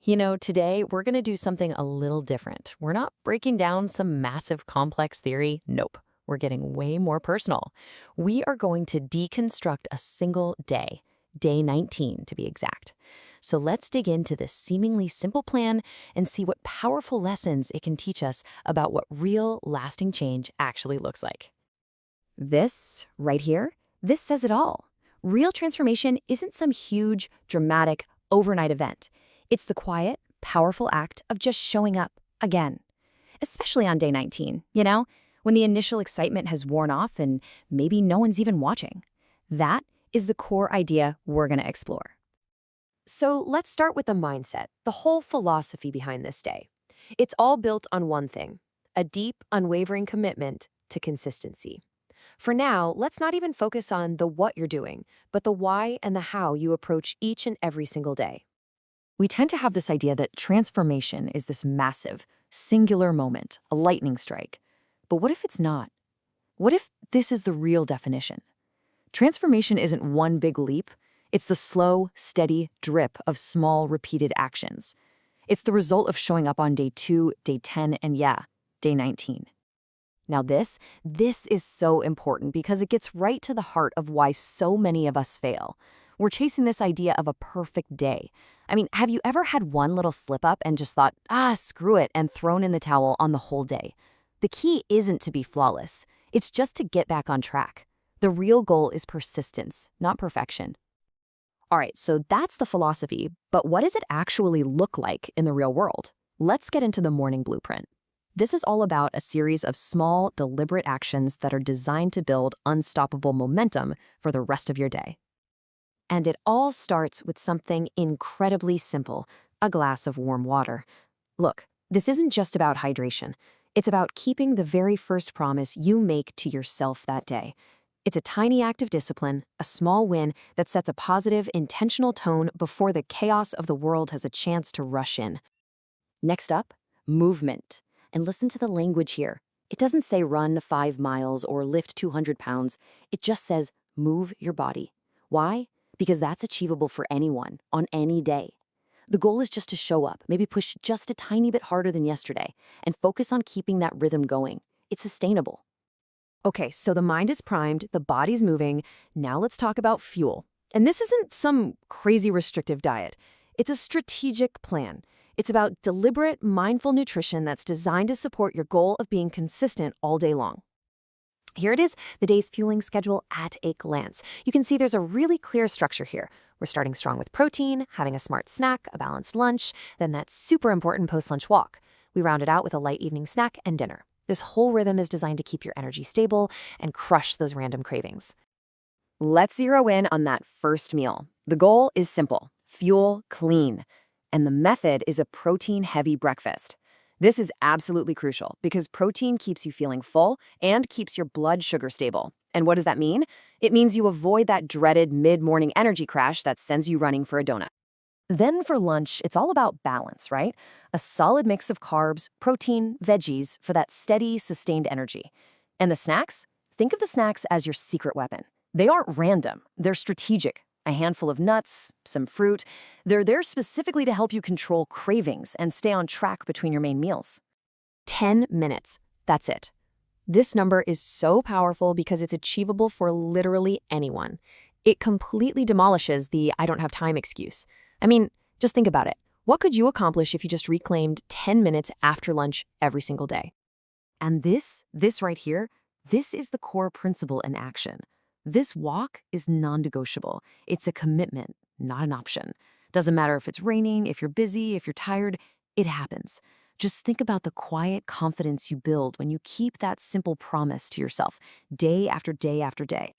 Today we're going to do something a little different. We're not breaking down some massive complex theory. Nope. We're getting way more personal. We are going to deconstruct a single day, day 19 to be exact. So let's dig into this seemingly simple plan and see what powerful lessons it can teach us about what real, lasting change actually looks like. This, right here, this says it all. Real transformation isn't some huge, dramatic, overnight event. It's the quiet, powerful act of just showing up again. Especially on day 19, when the initial excitement has worn off and maybe no one's even watching. That is the core idea we're going to explore. So let's start with the mindset, the whole philosophy behind this day. It's all built on one thing, a deep, unwavering commitment to consistency. For now, let's not even focus on the what you're doing, but the why and the how you approach each and every single day. We tend to have this idea that transformation is this massive, singular moment, a lightning strike. But what if it's not? What if this is the real definition? Transformation isn't one big leap. It's the slow, steady drip of small, repeated actions. It's the result of showing up on day 2, day 10, and day 19. Now this is so important because it gets right to the heart of why so many of us fail. We're chasing this idea of a perfect day. I mean, have you ever had one little slip up and just thought, screw it, and thrown in the towel on the whole day? The key isn't to be flawless. It's just to get back on track. The real goal is persistence, not perfection. All right, so that's the philosophy, but what does it actually look like in the real world? Let's get into the morning blueprint. This is all about a series of small, deliberate actions that are designed to build unstoppable momentum for the rest of your day. And it all starts with something incredibly simple, a glass of warm water. Look, this isn't just about hydration. It's about keeping the very first promise you make to yourself that day. It's a tiny act of discipline, a small win that sets a positive, intentional tone before the chaos of the world has a chance to rush in. Next up, movement. And listen to the language here. It doesn't say run 5 miles or lift 200 pounds. It just says move your body. Why? Because that's achievable for anyone, on any day. The goal is just to show up, maybe push just a tiny bit harder than yesterday, and focus on keeping that rhythm going. It's sustainable. Okay, so the mind is primed, the body's moving. Now let's talk about fuel. And this isn't some crazy restrictive diet. It's a strategic plan. It's about deliberate, mindful nutrition that's designed to support your goal of being consistent all day long. Here it is, the day's fueling schedule at a glance. You can see there's a really clear structure here. We're starting strong with protein, having a smart snack, a balanced lunch, then that super important post-lunch walk. We round it out with a light evening snack and dinner. This whole rhythm is designed to keep your energy stable and crush those random cravings. Let's zero in on that first meal. The goal is simple, fuel clean. And the method is a protein-heavy breakfast. This is absolutely crucial because protein keeps you feeling full and keeps your blood sugar stable. And what does that mean? It means you avoid that dreaded mid-morning energy crash that sends you running for a donut. Then for lunch, it's all about balance, right? A solid mix of carbs, protein, veggies for that steady, sustained energy. And the snacks? Think of the snacks as your secret weapon. They aren't random, they're strategic. A handful of nuts, some fruit. They're there specifically to help you control cravings and stay on track between your main meals. 10 minutes, that's it. This number is so powerful because it's achievable for literally anyone. It completely demolishes the I don't have time excuse. I mean, just think about it. What could you accomplish if you just reclaimed 10 minutes after lunch every single day? And this right here, this is the core principle in action. This walk is non-negotiable. It's a commitment, not an option. Doesn't matter if it's raining, if you're busy, if you're tired, it happens. Just think about the quiet confidence you build when you keep that simple promise to yourself, day after day after day.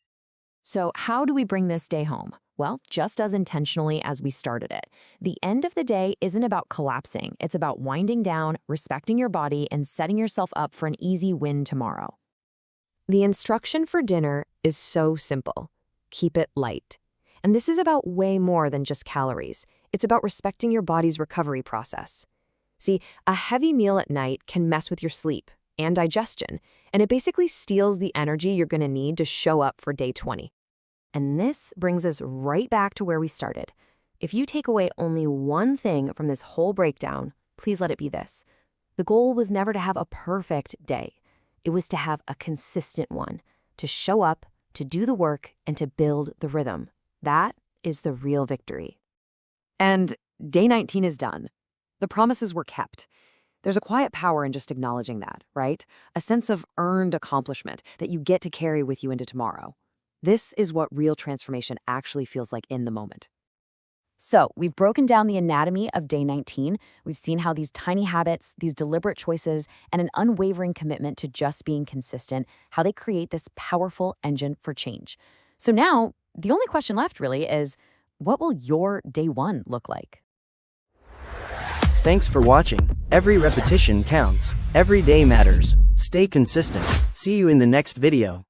So how do we bring this day home? Well, just as intentionally as we started it. The end of the day isn't about collapsing. It's about winding down, respecting your body, and setting yourself up for an easy win tomorrow. The instruction for dinner is so simple. Keep it light. And this is about way more than just calories. It's about respecting your body's recovery process. See, a heavy meal at night can mess with your sleep and digestion, and it basically steals the energy you're going to need to show up for day 20. And this brings us right back to where we started. If you take away only one thing from this whole breakdown, please let it be this. The goal was never to have a perfect day. It was to have a consistent one, to show up, to do the work, and to build the rhythm. That is the real victory. And day 19 is done. The promises were kept. There's a quiet power in just acknowledging that, right? A sense of earned accomplishment that you get to carry with you into tomorrow. This is what real transformation actually feels like in the moment. So, we've broken down the anatomy of day 19. We've seen how these tiny habits, these deliberate choices, and an unwavering commitment to just being consistent, how they create this powerful engine for change. So now, the only question left really is, what will your day 1 look like? Thanks for watching. Every repetition counts. Every day matters. Stay consistent. See you in the next video.